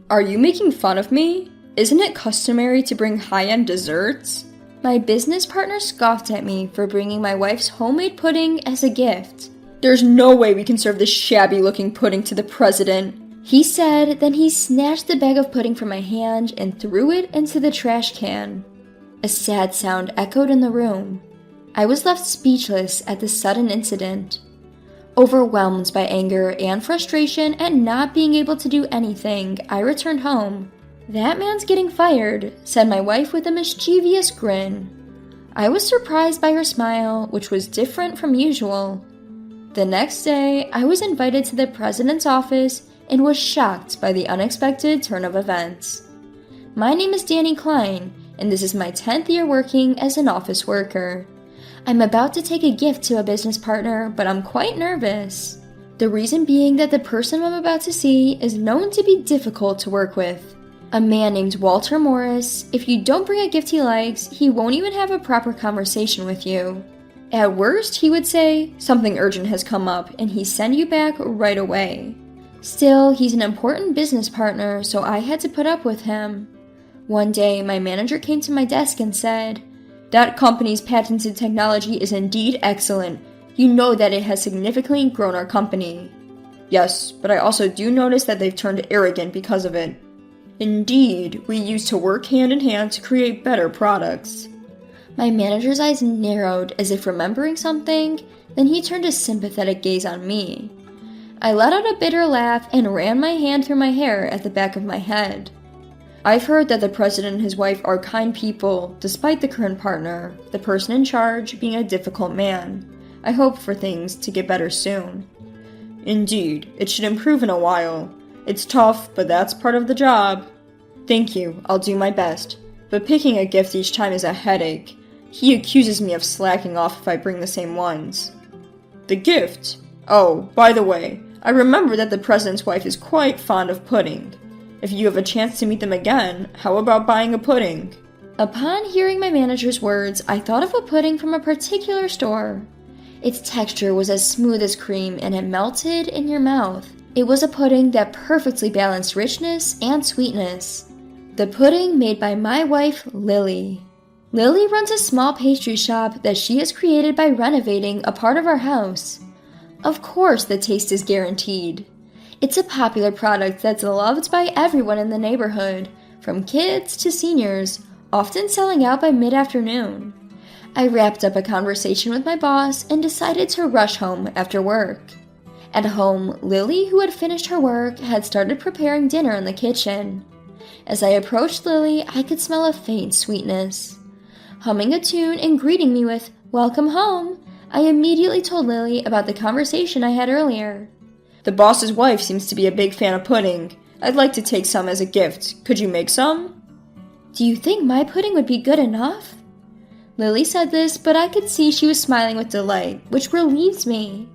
Are you making fun of me? Isn't it customary to bring high-end desserts? My business partner scoffed at me for bringing my wife's homemade pudding as a gift. There's no way we can serve this shabby-looking pudding to the president, he said, then he snatched the bag of pudding from my hand and threw it into the trash can. A sad sound echoed in the room. I was left speechless at this sudden incident. Overwhelmed by anger and frustration at not being able to do anything, I returned home. "That man's getting fired," said my wife with a mischievous grin. I was surprised by her smile, which was different from usual. The next day, I was invited to the president's office and was shocked by the unexpected turn of events. My name is Danny Klein, and this is my 10th year working as an office worker. I'm about to take a gift to a business partner, but I'm quite nervous. The reason being that the person I'm about to see is known to be difficult to work with. A man named Walter Morris. If you don't bring a gift he likes, he won't even have a proper conversation with you. At worst, he would say, "Something urgent has come up," and he'd send you back right away. Still, he's an important business partner, so I had to put up with him. One day, my manager came to my desk and said, "That company's patented technology is indeed excellent. You know that it has significantly grown our company." "Yes, but I also do notice that they've turned arrogant because of it." "Indeed, we used to work hand in hand to create better products." My manager's eyes narrowed as if remembering something, then he turned a sympathetic gaze on me. I let out a bitter laugh and ran my hand through my hair at the back of my head. "I've heard that the president and his wife are kind people, despite the current partner, the person in charge, being a difficult man. I hope for things to get better soon." "Indeed, it should improve in a while. It's tough, but that's part of the job." "Thank you, I'll do my best. But picking a gift each time is a headache. He accuses me of slacking off if I bring the same ones." "The gift? Oh, by the way, I remember that the president's wife is quite fond of pudding. If you have a chance to meet them again, how about buying a pudding?" Upon hearing my manager's words, I thought of a pudding from a particular store. Its texture was as smooth as cream and it melted in your mouth. It was a pudding that perfectly balanced richness and sweetness. The pudding made by my wife, Lily. Lily runs a small pastry shop that she has created by renovating a part of our house. Of course, the taste is guaranteed. It's a popular product that's loved by everyone in the neighborhood, from kids to seniors, often selling out by mid-afternoon. I wrapped up a conversation with my boss and decided to rush home after work. At home, Lily, who had finished her work, had started preparing dinner in the kitchen. As I approached Lily, I could smell a faint sweetness. Humming a tune and greeting me with, "Welcome home," I immediately told Lily about the conversation I had earlier. "The boss's wife seems to be a big fan of pudding. I'd like to take some as a gift. Could you make some?" "Do you think my pudding would be good enough?" Lily said this, but I could see she was smiling with delight, which relieved me.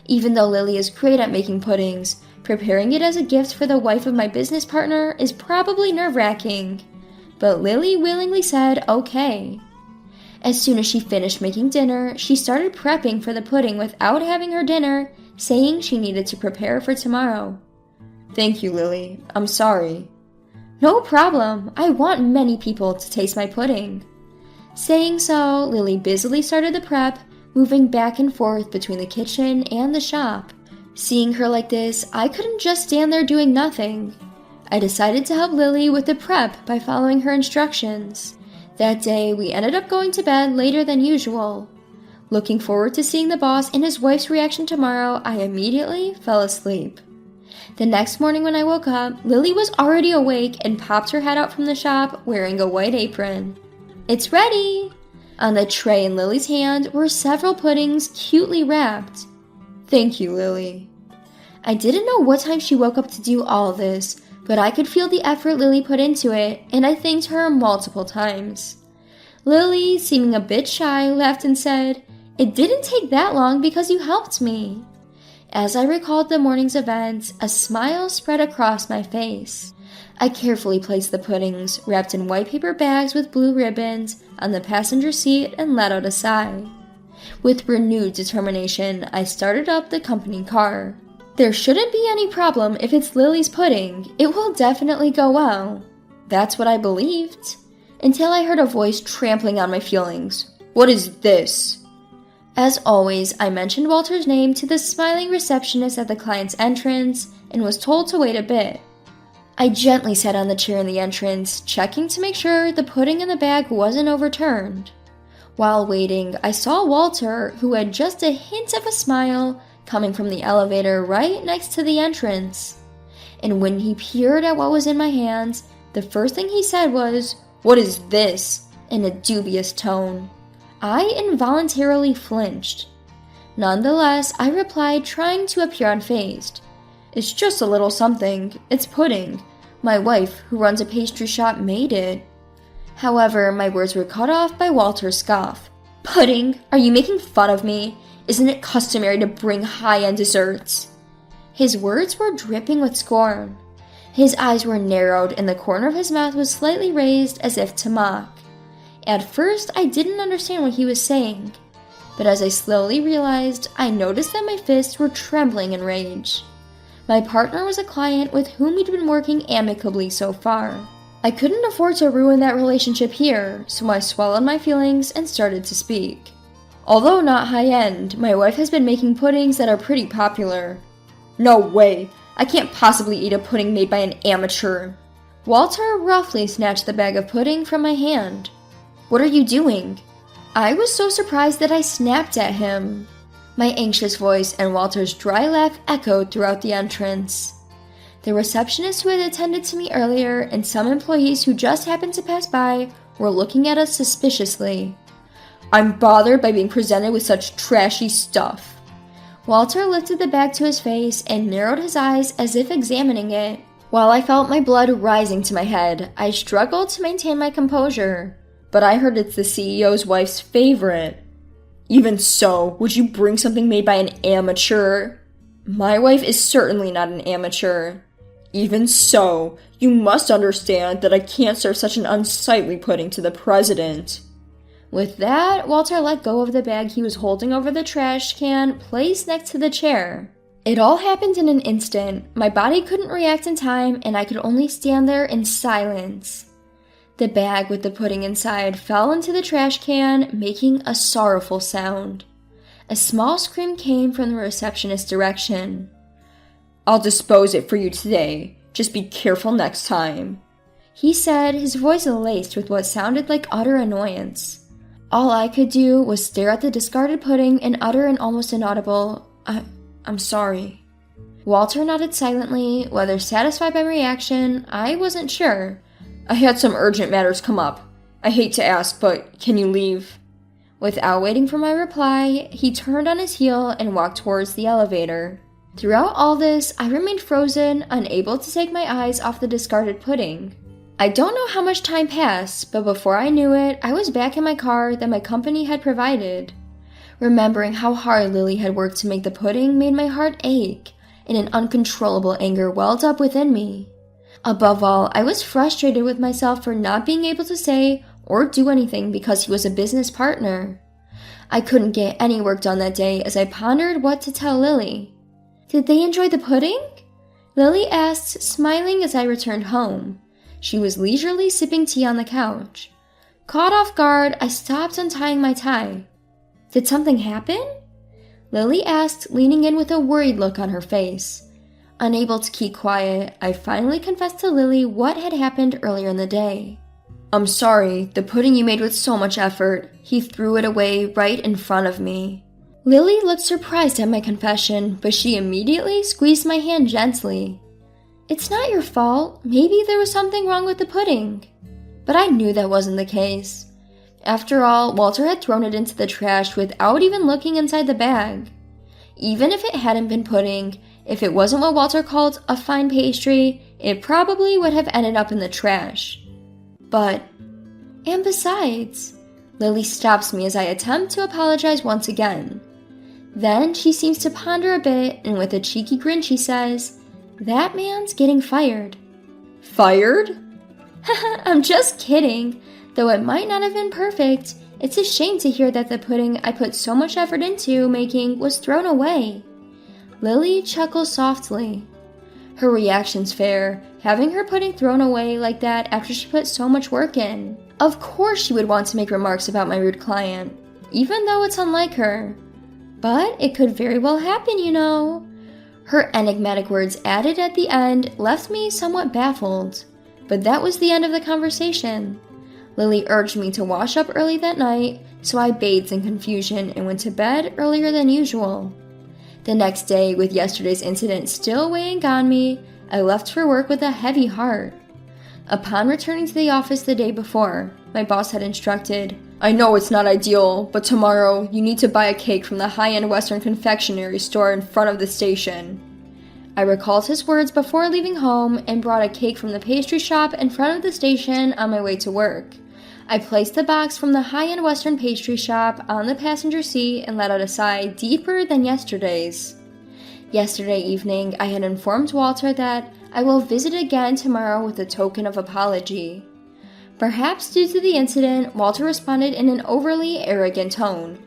Even though Lily is great at making puddings, preparing it as a gift for the wife of my business partner is probably nerve-wracking. But Lily willingly said okay. As soon as she finished making dinner, she started prepping for the pudding without having her dinner, saying she needed to prepare for tomorrow. "Thank you, Lily. I'm sorry." "No problem. I want many people to taste my pudding." Saying so, Lily busily started the prep, moving back and forth between the kitchen and the shop. Seeing her like this, I couldn't just stand there doing nothing. I decided to help Lily with the prep by following her instructions. That day, we ended up going to bed later than usual. Looking forward to seeing the boss and his wife's reaction tomorrow, I immediately fell asleep. The next morning when I woke up, Lily was already awake and popped her head out from the shop wearing a white apron. "It's ready!" On the tray in Lily's hand were several puddings cutely wrapped. "Thank you, Lily." I didn't know what time she woke up to do all of this, but I could feel the effort Lily put into it, and I thanked her multiple times. Lily, seeming a bit shy, laughed and said, "It didn't take that long because you helped me." As I recalled the morning's events, a smile spread across my face. I carefully placed the puddings, wrapped in white paper bags with blue ribbons, on the passenger seat and let out a sigh. With renewed determination, I started up the company car. There shouldn't be any problem if it's Lily's pudding. It will definitely go well. That's what I believed, until I heard a voice trampling on my feelings. What is this? As always, I mentioned Walter's name to the smiling receptionist at the client's entrance and was told to wait a bit. I gently sat on the chair in the entrance, checking to make sure the pudding in the bag wasn't overturned. While waiting, I saw Walter, who had just a hint of a smile, coming from the elevator right next to the entrance. And when he peered at what was in my hands, the first thing he said was, "What is this?" in a dubious tone. I involuntarily flinched. Nonetheless, I replied, trying to appear unfazed. "It's just a little something. It's pudding. My wife, who runs a pastry shop, made it." However, my words were cut off by Walter's scoff. "Pudding? Are you making fun of me? Isn't it customary to bring high-end desserts?" His words were dripping with scorn. His eyes were narrowed and the corner of his mouth was slightly raised as if to mock. At first, I didn't understand what he was saying, but as I slowly realized, I noticed that my fists were trembling in rage. My partner was a client with whom we'd been working amicably so far. I couldn't afford to ruin that relationship here, so I swallowed my feelings and started to speak. "Although not high-end, my wife has been making puddings that are pretty popular." "No way! I can't possibly eat a pudding made by an amateur." Walter roughly snatched the bag of pudding from my hand. "What are you doing?" I was so surprised that I snapped at him. My anxious voice and Walter's dry laugh echoed throughout the entrance. The receptionist who had attended to me earlier and some employees who just happened to pass by were looking at us suspiciously. "I'm bothered by being presented with such trashy stuff." Walter lifted the bag to his face and narrowed his eyes as if examining it. While I felt my blood rising to my head, I struggled to maintain my composure. "But I heard it's the CEO's wife's favorite." "Even so, would you bring something made by an amateur?" "My wife is certainly not an amateur." "Even so, you must understand that I can't serve such an unsightly pudding to the president." With that, Walter let go of the bag he was holding over the trash can placed next to the chair. It all happened in an instant. My body couldn't react in time, and I could only stand there in silence. The bag with the pudding inside fell into the trash can, making a sorrowful sound. A small scream came from the receptionist's direction. "I'll dispose it for you today. Just be careful next time," he said, his voice laced with what sounded like utter annoyance. All I could do was stare at the discarded pudding and utter an almost inaudible, I'm sorry." Walter nodded silently, whether satisfied by my reaction, I wasn't sure. "I had some urgent matters come up. I hate to ask, but can you leave?" Without waiting for my reply, he turned on his heel and walked towards the elevator. Throughout all this, I remained frozen, unable to take my eyes off the discarded pudding. I don't know how much time passed, but before I knew it, I was back in my car that my company had provided. Remembering how hard Lily had worked to make the pudding made my heart ache, and an uncontrollable anger welled up within me. Above all, I was frustrated with myself for not being able to say or do anything because he was a business partner. I couldn't get any work done that day as I pondered what to tell Lily. "Did they enjoy the pudding?" Lily asked, smiling as I returned home. She was leisurely sipping tea on the couch. Caught off guard, I stopped untying my tie. "Did something happen?" Lily asked, leaning in with a worried look on her face. Unable to keep quiet, I finally confessed to Lily what had happened earlier in the day. "I'm sorry, the pudding you made with so much effort. He threw it away right in front of me." Lily looked surprised at my confession, but she immediately squeezed my hand gently. "It's not your fault. Maybe there was something wrong with the pudding." But I knew that wasn't the case. After all, Walter had thrown it into the trash without even looking inside the bag. Even if it hadn't been pudding, if it wasn't what Walter called a fine pastry, it probably would have ended up in the trash. And besides, Lily stops me as I attempt to apologize once again. Then she seems to ponder a bit, and with a cheeky grin she says, "That man's getting fired." "Fired?" "I'm just kidding. Though it might not have been perfect, it's a shame to hear that the pudding I put so much effort into making was thrown away." Lily chuckles softly. Her reaction's fair, having her pudding thrown away like that after she put so much work in. Of course she would want to make remarks about my rude client, even though it's unlike her. But it could very well happen, you know. Her enigmatic words added at the end left me somewhat baffled. But that was the end of the conversation. Lily urged me to wash up early that night, so I bathed in confusion and went to bed earlier than usual. The next day, with yesterday's incident still weighing on me, I left for work with a heavy heart. Upon returning to the office the day before, my boss had instructed, "I know it's not ideal, but tomorrow you need to buy a cake from the high-end Western confectionery store in front of the station." I recalled his words before leaving home and brought a cake from the pastry shop in front of the station on my way to work. I placed the box from the high-end Western pastry shop on the passenger seat and let out a sigh deeper than yesterday's. Yesterday evening, I had informed Walter that I will visit again tomorrow with a token of apology. Perhaps due to the incident, Walter responded in an overly arrogant tone.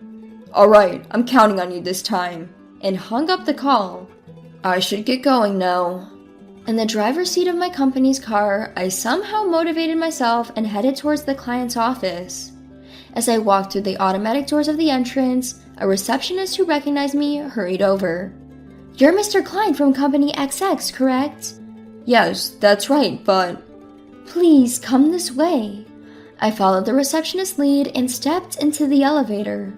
"All right, I'm counting on you this time," and hung up the call. I should get going now. In the driver's seat of my company's car, I somehow motivated myself and headed towards the client's office. As I walked through the automatic doors of the entrance, a receptionist who recognized me hurried over. "You're Mr. Klein from Company XX, correct?" "Yes, that's right, but..." "Please come this way." I followed the receptionist's lead and stepped into the elevator.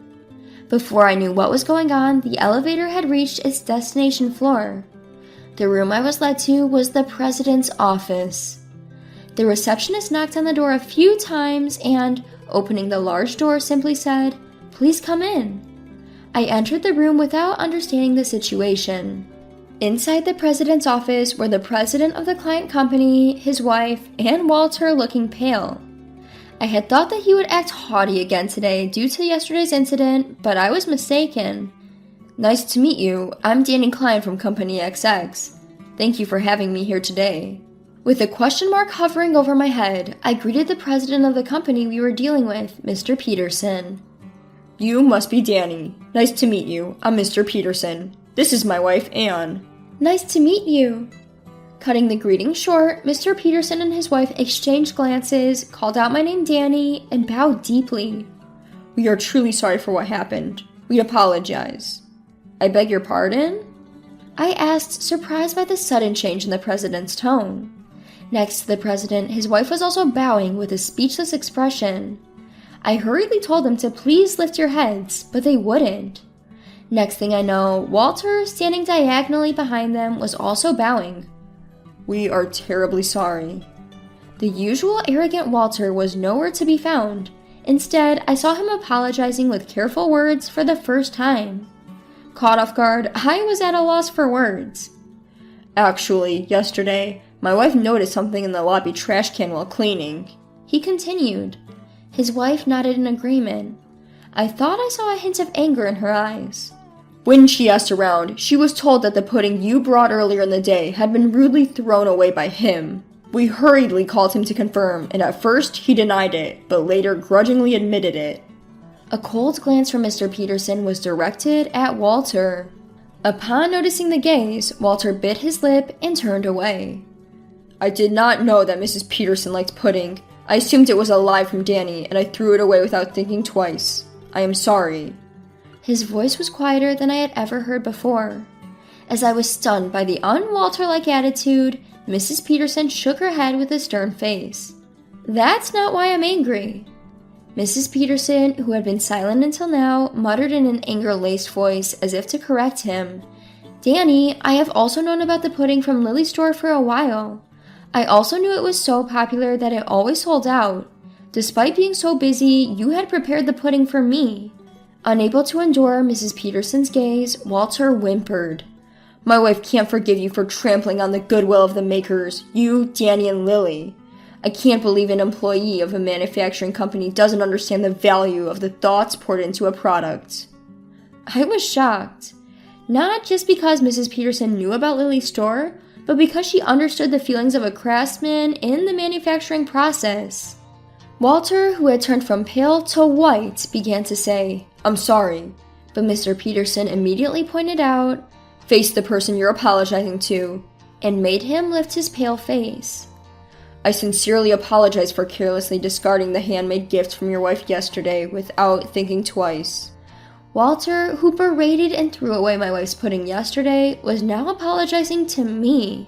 Before I knew what was going on, the elevator had reached its destination floor. The room I was led to was the president's office. The receptionist knocked on the door a few times and, opening the large door, simply said, "Please come in." I entered the room without understanding the situation. Inside the president's office were the president of the client company, his wife, and Walter looking pale. I had thought that he would act haughty again today due to yesterday's incident, but I was mistaken. "Nice to meet you. I'm Danny Klein from Company XX. Thank you for having me here today." With a question mark hovering over my head, I greeted the president of the company we were dealing with, Mr. Peterson. "You must be Danny. Nice to meet you. I'm Mr. Peterson. This is my wife, Anne." "Nice to meet you." Cutting the greeting short, Mr. Peterson and his wife exchanged glances, called out my name Danny, and bowed deeply. "We are truly sorry for what happened. We apologize." "I beg your pardon?" I asked, surprised by the sudden change in the president's tone. Next to the president, his wife was also bowing with a speechless expression. I hurriedly told them to please lift your heads, but they wouldn't. Next thing I know, Walter, standing diagonally behind them, was also bowing. "We are terribly sorry." The usual arrogant Walter was nowhere to be found. Instead, I saw him apologizing with careful words for the first time. Caught off guard, I was at a loss for words. "Actually, yesterday, my wife noticed something in the lobby trash can while cleaning," he continued. His wife nodded in agreement. I thought I saw a hint of anger in her eyes. "When she asked around, she was told that the pudding you brought earlier in the day had been rudely thrown away by him. We hurriedly called him to confirm, and at first he denied it, but later grudgingly admitted it." A cold glance from Mr. Peterson was directed at Walter. Upon noticing the gaze, Walter bit his lip and turned away. "I did not know that Mrs. Peterson liked pudding. I assumed it was a lie from Danny, and I threw it away without thinking twice. I am sorry." His voice was quieter than I had ever heard before. As I was stunned by the un-Walter-like attitude, Mrs. Peterson shook her head with a stern face. "That's not why I'm angry." Mrs. Peterson, who had been silent until now, muttered in an anger-laced voice as if to correct him. "Danny, I have also known about the pudding from Lily's store for a while. I also knew it was so popular that it always sold out. Despite being so busy, you had prepared the pudding for me." Unable to endure Mrs. Peterson's gaze, Walter whimpered. "My wife can't forgive you for trampling on the goodwill of the makers, you, Danny, and Lily. I can't believe an employee of a manufacturing company doesn't understand the value of the thoughts poured into a product." I was shocked. Not just because Mrs. Peterson knew about Lily's store, but because she understood the feelings of a craftsman in the manufacturing process. Walter, who had turned from pale to white, began to say, "I'm sorry," but Mr. Peterson immediately pointed out, Face the person you're apologizing to," and made him lift his pale face. "I sincerely apologize for carelessly discarding the handmade gift from your wife yesterday without thinking twice." Walter, who berated and threw away my wife's pudding yesterday, was now apologizing to me,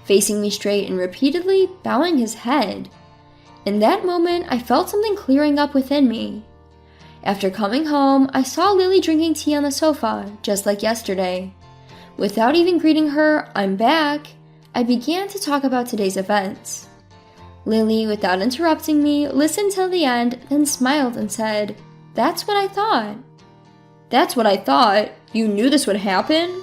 facing me straight and repeatedly bowing his head. In that moment, I felt something clearing up within me. After coming home, I saw Lily drinking tea on the sofa, just like yesterday. Without even greeting her, "I'm back," I began to talk about today's events. Lily, without interrupting me, listened till the end, then smiled and said, "That's what I thought." "That's what I thought? You knew this would happen?"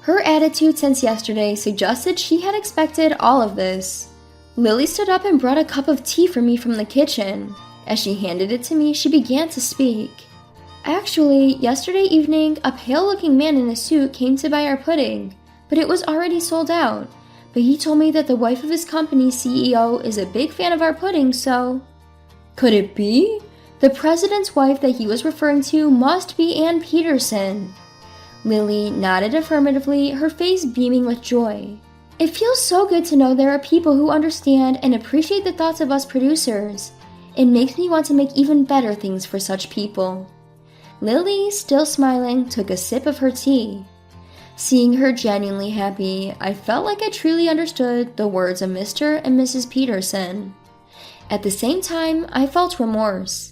Her attitude since yesterday suggested she had expected all of this. Lily stood up and brought a cup of tea for me from the kitchen. As she handed it to me, she began to speak. "Actually, yesterday evening, a pale-looking man in a suit came to buy our pudding, but it was already sold out. But he told me that the wife of his company's CEO is a big fan of our pudding, so..." Could it be? The president's wife that he was referring to must be Ann Peterson. Lily nodded affirmatively, her face beaming with joy. "It feels so good to know there are people who understand and appreciate the thoughts of us producers. It makes me want to make even better things for such people." Lily, still smiling, took a sip of her tea. Seeing her genuinely happy, I felt like I truly understood the words of Mr. and Mrs. Peterson. At the same time, I felt remorse.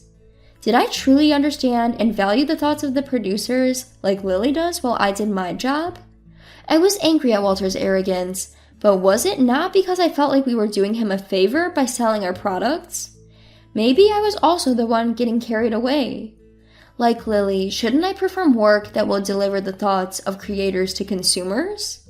Did I truly understand and value the thoughts of the producers like Lily does while I did my job? I was angry at Walter's arrogance, but was it not because I felt like we were doing him a favor by selling our products? Maybe I was also the one getting carried away. Like Lily, shouldn't I perform work that will deliver the thoughts of creators to consumers?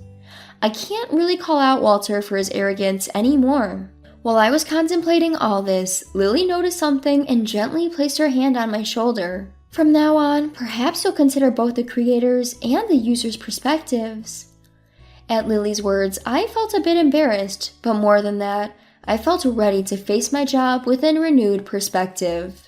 I can't really call out Walter for his arrogance anymore. While I was contemplating all this, Lily noticed something and gently placed her hand on my shoulder. "From now on, perhaps you'll consider both the creators and the users' perspectives." At Lily's words, I felt a bit embarrassed, but more than that, I felt ready to face my job with a renewed perspective.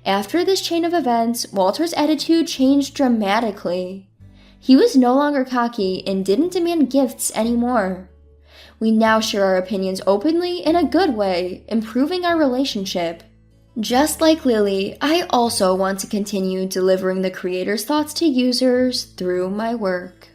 After this chain of events, Walter's attitude changed dramatically. He was no longer cocky and didn't demand gifts anymore. We now share our opinions openly in a good way, improving our relationship. Just like Lily, I also want to continue delivering the creator's thoughts to users through my work.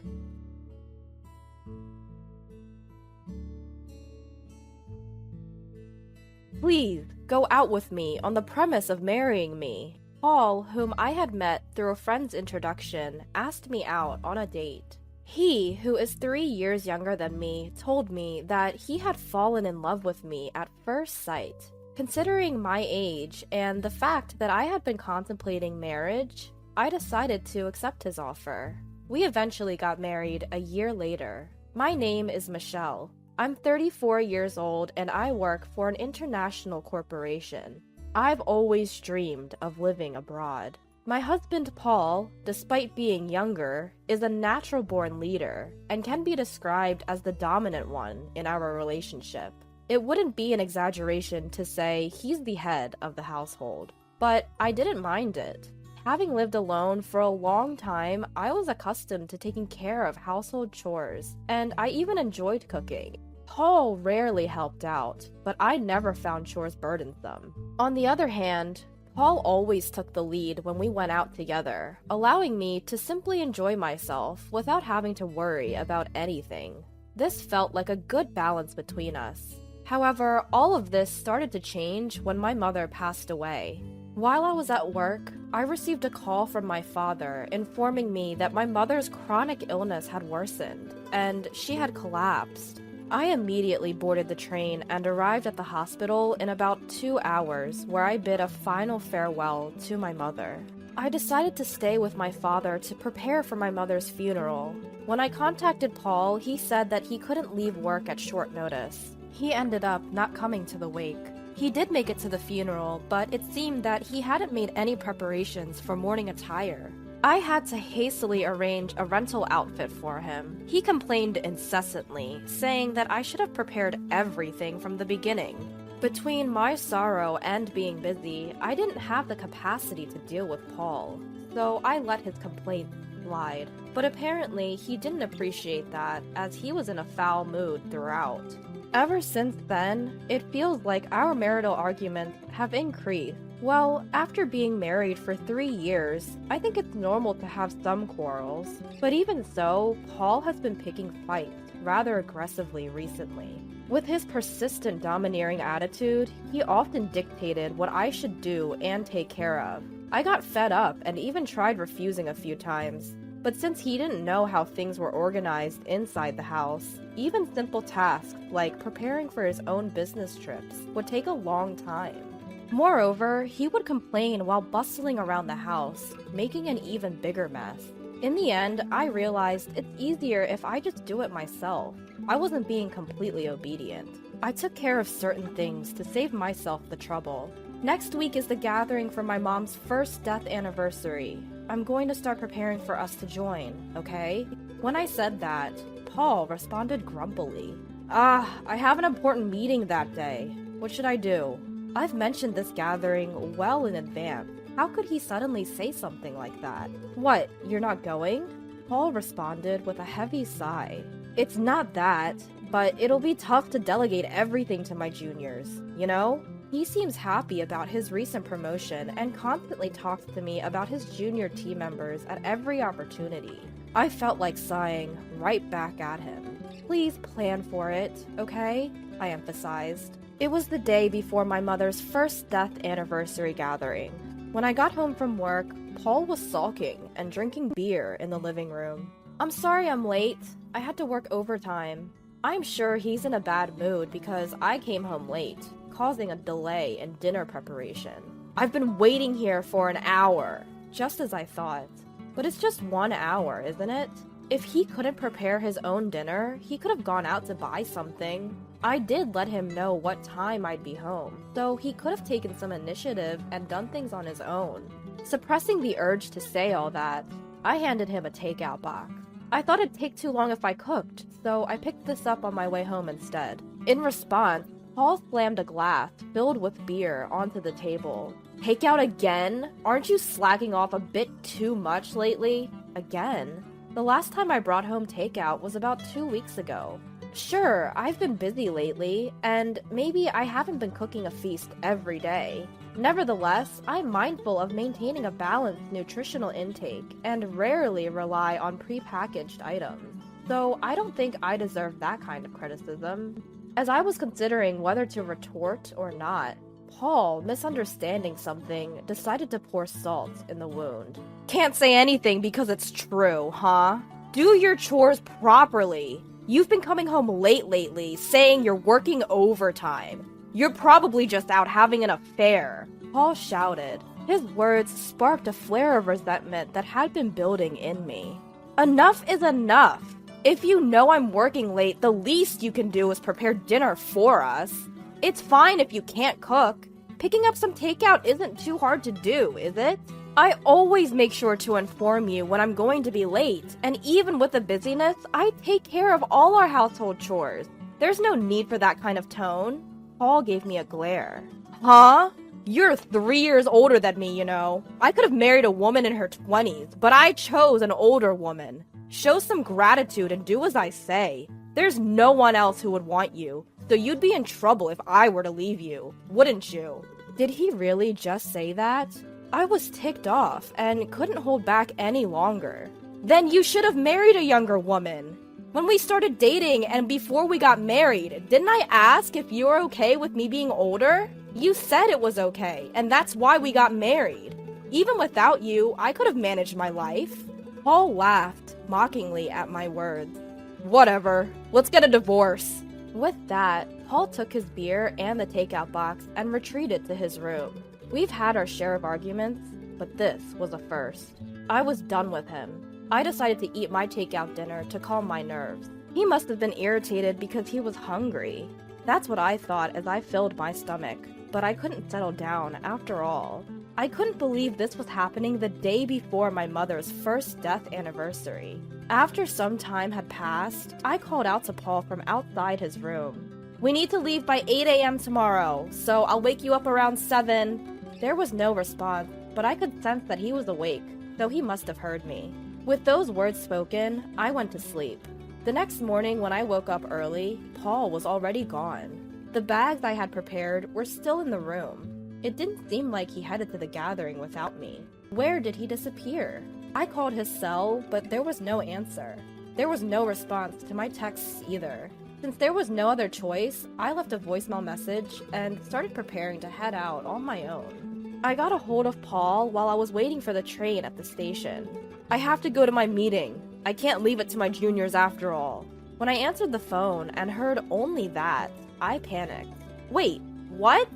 "Please, go out with me on the premise of marrying me." Paul, whom I had met through a friend's introduction, asked me out on a date. He, who is 3 years younger than me, told me that he had fallen in love with me at first sight. Considering my age and the fact that I had been contemplating marriage, I decided to accept his offer. We eventually got married a year later. My name is Michelle. I'm 34 years old and I work for an international corporation. I've always dreamed of living abroad. My husband Paul, despite being younger, is a natural-born leader and can be described as the dominant one in our relationship. It wouldn't be an exaggeration to say he's the head of the household, but I didn't mind it. Having lived alone for a long time, I was accustomed to taking care of household chores, and I even enjoyed cooking. Paul rarely helped out, but I never found chores burdensome. On the other hand, Paul always took the lead when we went out together, allowing me to simply enjoy myself without having to worry about anything. This felt like a good balance between us. However, all of this started to change when my mother passed away. While I was at work, I received a call from my father informing me that my mother's chronic illness had worsened, and she had collapsed. I immediately boarded the train and arrived at the hospital in about 2 hours, where I bid a final farewell to my mother. I decided to stay with my father to prepare for my mother's funeral. When I contacted Paul, he said that he couldn't leave work at short notice. He ended up not coming to the wake. He did make it to the funeral, but it seemed that he hadn't made any preparations for morning attire. I had to hastily arrange a rental outfit for him. He complained incessantly, saying that I should have prepared everything from the beginning. Between my sorrow and being busy, I didn't have the capacity to deal with Paul, so I let his complaints lied, but apparently he didn't appreciate that as he was in a foul mood throughout. Ever since then, it feels like our marital arguments have increased. Well, after being married for 3 years, I think it's normal to have some quarrels. But even so, Paul has been picking fights rather aggressively recently. With his persistent domineering attitude, he often dictated what I should do and take care of. I got fed up and even tried refusing a few times. But since he didn't know how things were organized inside the house, even simple tasks like preparing for his own business trips would take a long time. Moreover, he would complain while bustling around the house, making an even bigger mess. In the end, I realized it's easier if I just do it myself. I wasn't being completely obedient. I took care of certain things to save myself the trouble. Next week is the gathering for my mom's first death anniversary. I'm going to start preparing for us to join, okay? When I said that, Paul responded grumpily. I have an important meeting that day. What should I do? I've mentioned this gathering well in advance. How could he suddenly say something like that? What, you're not going? Paul responded with a heavy sigh. It's not that, but it'll be tough to delegate everything to my juniors, you know? He seems happy about his recent promotion and constantly talks to me about his junior team members at every opportunity. I felt like sighing right back at him. Please plan for it, okay? I emphasized. It was the day before my mother's first death anniversary gathering. When I got home from work, Paul was sulking and drinking beer in the living room. I'm sorry I'm late. I had to work overtime. I'm sure he's in a bad mood because I came home late, causing a delay in dinner preparation. I've been waiting here for an hour, just as I thought. But it's just 1 hour, isn't it? If he couldn't prepare his own dinner, he could have gone out to buy something. I did let him know what time I'd be home, so he could have taken some initiative and done things on his own. Suppressing the urge to say all that, I handed him a takeout box. I thought it'd take too long if I cooked, so I picked this up on my way home instead. In response, Paul slammed a glass filled with beer onto the table. Takeout again? Aren't you slacking off a bit too much lately? Again? The last time I brought home takeout was about 2 weeks ago. Sure, I've been busy lately, and maybe I haven't been cooking a feast every day. Nevertheless, I'm mindful of maintaining a balanced nutritional intake and rarely rely on prepackaged items. So I don't think I deserve that kind of criticism. As I was considering whether to retort or not, Paul, misunderstanding something, decided to pour salt in the wound. Can't say anything because it's true, huh? Do your chores properly. You've been coming home late lately, saying you're working overtime. You're probably just out having an affair, Paul shouted. His words sparked a flare of resentment that had been building in me. Enough is enough. If you know I'm working late, the least you can do is prepare dinner for us. It's fine if you can't cook. Picking up some takeout isn't too hard to do, is it? I always make sure to inform you when I'm going to be late, and even with the busyness, I take care of all our household chores. There's no need for that kind of tone. Paul gave me a glare. Huh? You're 3 years older than me, you know. I could have married a woman in her 20s, but I chose an older woman. Show some gratitude and do as I say. There's no one else who would want you, so you'd be in trouble if I were to leave you, wouldn't you? Did he really just say that? I was ticked off and couldn't hold back any longer. Then you should have married a younger woman. When we started dating and before we got married, didn't I ask if you were okay with me being older? You said it was okay, and that's why we got married. Even without you, I could have managed my life. Paul laughed mockingly at my words. Whatever, let's get a divorce. With that, Paul took his beer and the takeout box and retreated to his room. We've had our share of arguments, but this was a first. I was done with him. I decided to eat my takeout dinner to calm my nerves. He must have been irritated because he was hungry. That's what I thought as I filled my stomach, but I couldn't settle down after all. I couldn't believe this was happening the day before my mother's first death anniversary. After some time had passed, I called out to Paul from outside his room. We need to leave by 8 a.m. tomorrow, so I'll wake you up around 7. There was no response, but I could sense that he was awake, so he must have heard me. With those words spoken, I went to sleep. The next morning when I woke up early, Paul was already gone. The bags I had prepared were still in the room. It didn't seem like he headed to the gathering without me. Where did he disappear? I called his cell, but there was no answer. There was no response to my texts either. Since there was no other choice, I left a voicemail message and started preparing to head out on my own. I got a hold of Paul while I was waiting for the train at the station. I have to go to my meeting. I can't leave it to my juniors after all. When I answered the phone and heard only that, I panicked. Wait, what?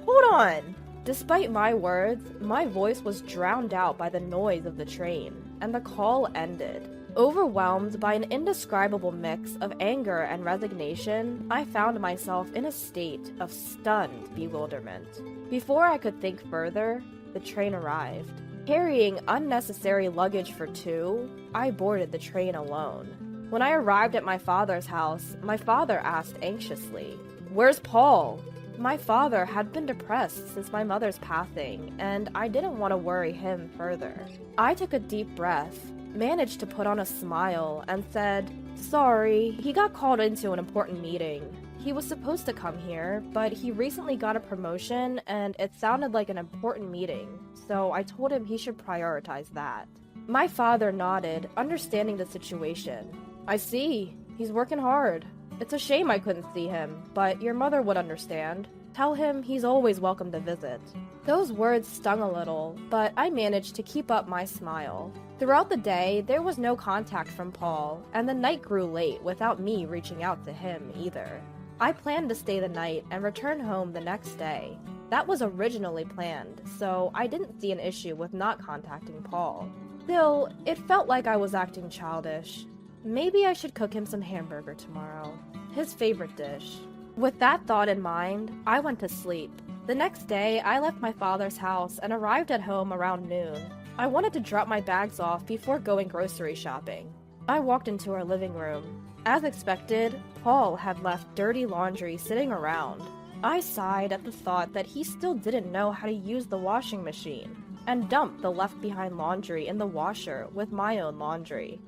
Hold on! Despite my words, my voice was drowned out by the noise of the train, and the call ended. Overwhelmed by an indescribable mix of anger and resignation, I found myself in a state of stunned bewilderment. Before I could think further, the train arrived. Carrying unnecessary luggage for two, I boarded the train alone. When I arrived at my father's house, my father asked anxiously, "Where's Paul?" My father had been depressed since my mother's passing, and I didn't want to worry him further. I took a deep breath, managed to put on a smile, and said, "Sorry, he got called into an important meeting. He was supposed to come here, but he recently got a promotion and it sounded like an important meeting, so I told him he should prioritize that." My father nodded, understanding the situation. "I see. He's working hard. It's a shame I couldn't see him, but your mother would understand. Tell him he's always welcome to visit." Those words stung a little, but I managed to keep up my smile. Throughout the day, there was no contact from Paul, and the night grew late without me reaching out to him either. I planned to stay the night and return home the next day. That was originally planned, so I didn't see an issue with not contacting Paul. Still, it felt like I was acting childish. Maybe I should cook him some hamburger tomorrow, his favorite dish. With that thought in mind, I went to sleep. The next day, I left my father's house and arrived at home around noon. I wanted to drop my bags off before going grocery shopping. I walked into our living room. As expected, Paul had left dirty laundry sitting around. I sighed at the thought that he still didn't know how to use the washing machine, and dumped the left-behind laundry in the washer with my own laundry.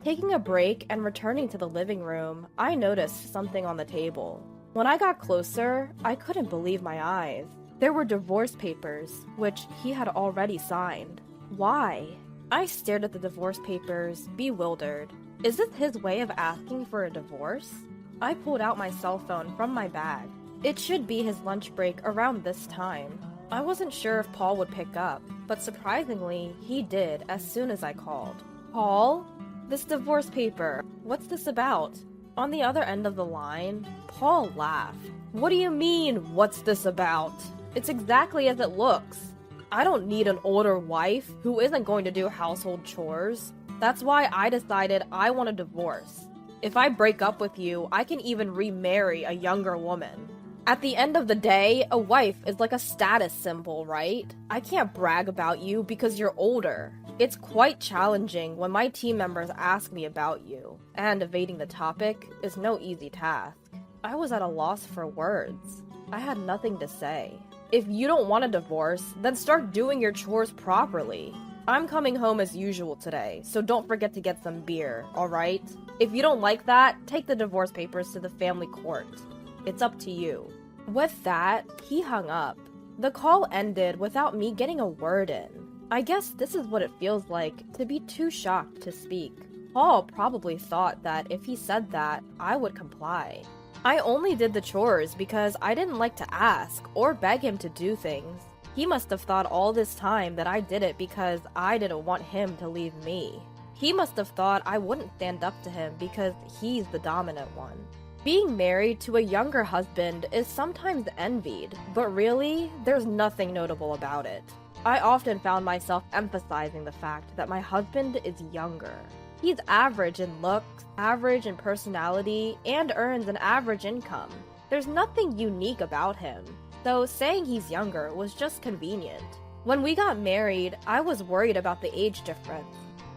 Taking a break and returning to the living room, I noticed something on the table. When I got closer, I couldn't believe my eyes. There were divorce papers, which he had already signed. Why? I stared at the divorce papers, bewildered. Is this his way of asking for a divorce? I pulled out my cell phone from my bag. It should be his lunch break around this time. I wasn't sure if Paul would pick up, but surprisingly, he did as soon as I called. "Paul? This divorce paper. What's this about?" On the other end of the line, Paul laughed. "What do you mean, what's this about? It's exactly as it looks. I don't need an older wife who isn't going to do household chores. That's why I decided I want a divorce. If I break up with you, I can even remarry a younger woman. At the end of the day, a wife is like a status symbol, right? I can't brag about you because you're older. It's quite challenging when my team members ask me about you, and evading the topic is no easy task." I was at a loss for words. I had nothing to say. If you don't want a divorce, then start doing your chores properly. I'm coming home as usual today, so don't forget to get some beer, alright? If you don't like that, take the divorce papers to the family court. It's up to you. With that, he hung up. The call ended without me getting a word in. I guess this is what it feels like to be too shocked to speak. Paul probably thought that if he said that, I would comply. I only did the chores because I didn't like to ask or beg him to do things. He must have thought all this time that I did it because I didn't want him to leave me. He must have thought I wouldn't stand up to him because he's the dominant one. Being married to a younger husband is sometimes envied, but really, there's nothing notable about it. I often found myself emphasizing the fact that my husband is younger. He's average in looks, average in personality, and earns an average income. There's nothing unique about him, so saying he's younger was just convenient. When we got married, I was worried about the age difference.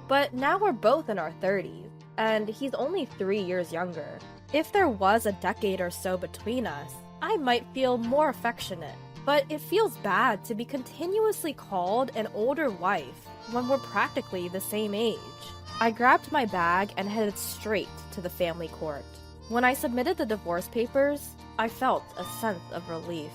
But now we're both in our 30s, and he's only 3 years younger. If there was a decade or so between us, I might feel more affectionate. But it feels bad to be continuously called an older wife when we're practically the same age. I grabbed my bag and headed straight to the family court. When I submitted the divorce papers, I felt a sense of relief.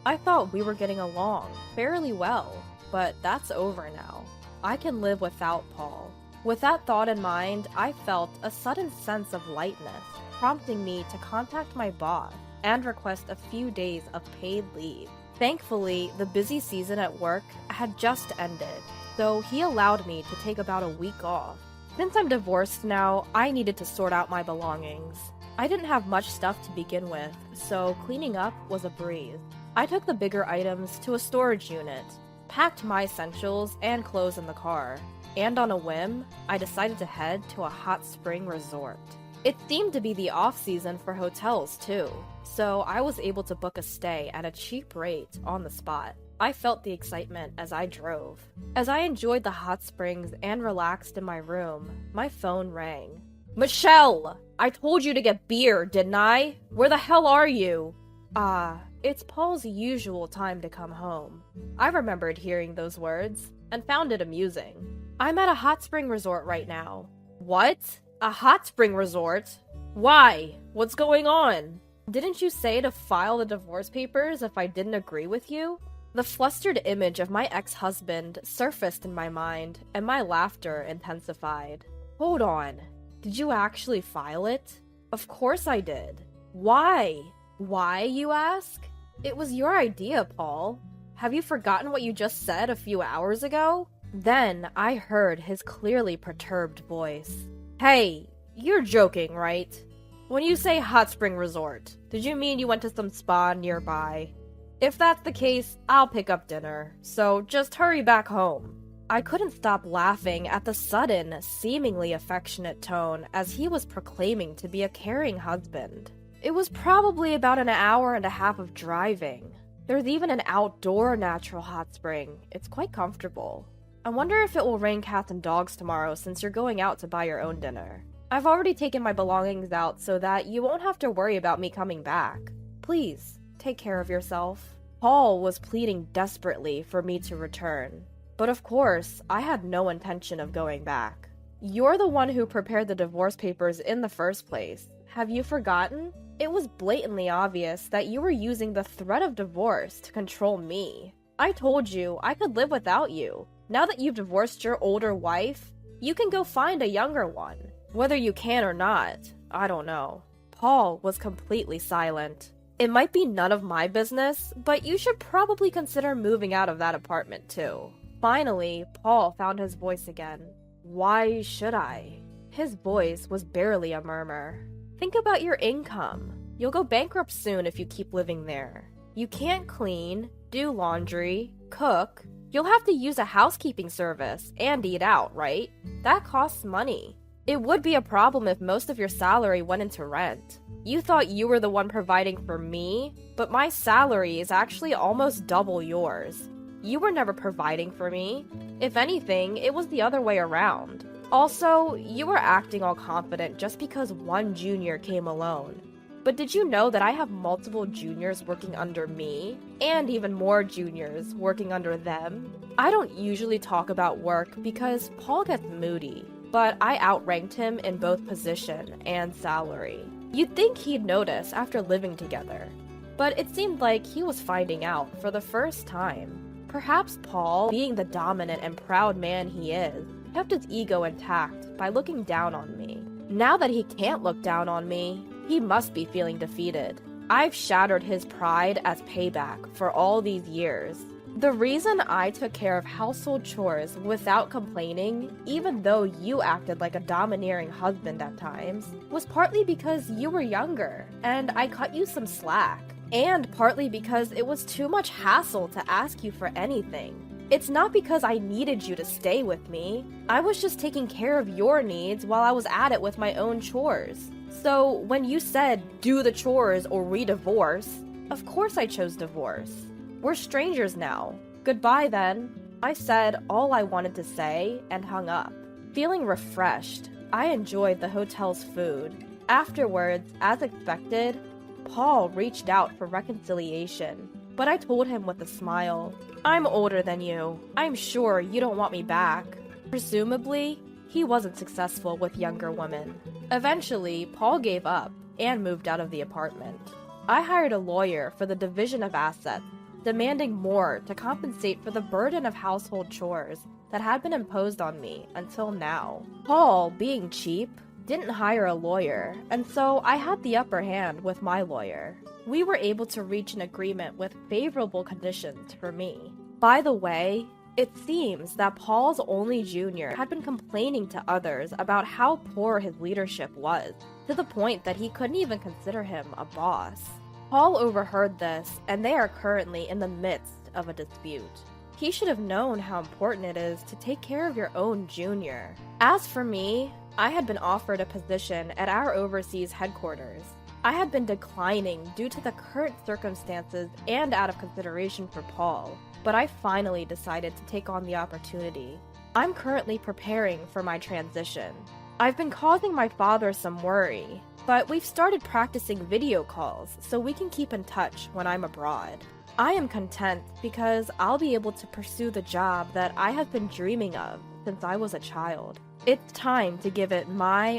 I thought we were getting along fairly well, but that's over now. I can live without Paul. With that thought in mind, I felt a sudden sense of lightness, prompting me to contact my boss and request a few days of paid leave. Thankfully, the busy season at work had just ended, so he allowed me to take about a week off. Since I'm divorced now, I needed to sort out my belongings. I didn't have much stuff to begin with, so cleaning up was a breeze. I took the bigger items to a storage unit, packed my essentials and clothes in the car, and on a whim, I decided to head to a hot spring resort. It seemed to be the off-season for hotels, too, so I was able to book a stay at a cheap rate on the spot. I felt the excitement as I drove. As I enjoyed the hot springs and relaxed in my room, my phone rang. Michelle! I told you to get beer, didn't I? Where the hell are you? It's Paul's usual time to come home. I remembered hearing those words and found it amusing. I'm at a hot spring resort right now. What? A hot spring resort? Why? What's going on? Didn't you say to file the divorce papers if I didn't agree with you? The flustered image of my ex-husband surfaced in my mind, and my laughter intensified. Hold on. Did you actually file it? Of course I did. Why? Why, you ask? It was your idea, Paul. Have you forgotten what you just said a few hours ago? Then I heard his clearly perturbed voice. Hey, you're joking, right? When you say hot spring resort, did you mean you went to some spa nearby? If that's the case, I'll pick up dinner, so just hurry back home. I couldn't stop laughing at the sudden, seemingly affectionate tone as he was proclaiming to be a caring husband. It was probably about an hour and a half of driving. There's even an outdoor natural hot spring. It's quite comfortable. I wonder if it will rain cats and dogs tomorrow since you're going out to buy your own dinner. I've already taken my belongings out so that you won't have to worry about me coming back. Please, take care of yourself. Paul was pleading desperately for me to return. But of course, I had no intention of going back. You're the one who prepared the divorce papers in the first place. Have you forgotten? It was blatantly obvious that you were using the threat of divorce to control me. I told you I could live without you. Now that you've divorced your older wife, you can go find a younger one. Whether you can or not, I don't know. Paul was completely silent. It might be none of my business, but you should probably consider moving out of that apartment too. Finally, Paul found his voice again. Why should I? His voice was barely a murmur. Think about your income. You'll go bankrupt soon if you keep living there. You can't clean, do laundry, cook. You'll have to use a housekeeping service and eat out, right? That costs money. It would be a problem if most of your salary went into rent. You thought you were the one providing for me, but my salary is actually almost double yours. You were never providing for me. If anything, it was the other way around. Also, you were acting all confident just because one junior came alone. But did you know that I have multiple juniors working under me, and even more juniors working under them? I don't usually talk about work because Paul gets moody, but I outranked him in both position and salary. You'd think he'd notice after living together, but it seemed like he was finding out for the first time. Perhaps Paul, being the dominant and proud man he is, kept his ego intact by looking down on me. Now that he can't look down on me, he must be feeling defeated. I've shattered his pride as payback for all these years. The reason I took care of household chores without complaining, even though you acted like a domineering husband at times, was partly because you were younger, and I cut you some slack. And partly because it was too much hassle to ask you for anything. It's not because I needed you to stay with me. I was just taking care of your needs while I was at it with my own chores. So when you said, do the chores or we divorce, of course I chose divorce. We're strangers now. Goodbye then. I said all I wanted to say and hung up. Feeling refreshed, I enjoyed the hotel's food. Afterwards, as expected, Paul reached out for reconciliation, but I told him with a smile, I'm older than you. I'm sure you don't want me back. Presumably, he wasn't successful with younger women. Eventually, Paul gave up and moved out of the apartment. I hired a lawyer for the division of assets, demanding more to compensate for the burden of household chores that had been imposed on me until now. Paul, being cheap, didn't hire a lawyer, and so I had the upper hand with my lawyer. We were able to reach an agreement with favorable conditions for me. By the way, it seems that Paul's only junior had been complaining to others about how poor his leadership was, to the point that he couldn't even consider him a boss. Paul overheard this, and they are currently in the midst of a dispute. He should have known how important it is to take care of your own junior. As for me, I had been offered a position at our overseas headquarters. I had been declining due to the current circumstances and out of consideration for Paul, but I finally decided to take on the opportunity. I'm currently preparing for my transition. I've been causing my father some worry, but we've started practicing video calls so we can keep in touch when I'm abroad. I am content because I'll be able to pursue the job that I have been dreaming of since I was a child. It's time to give it my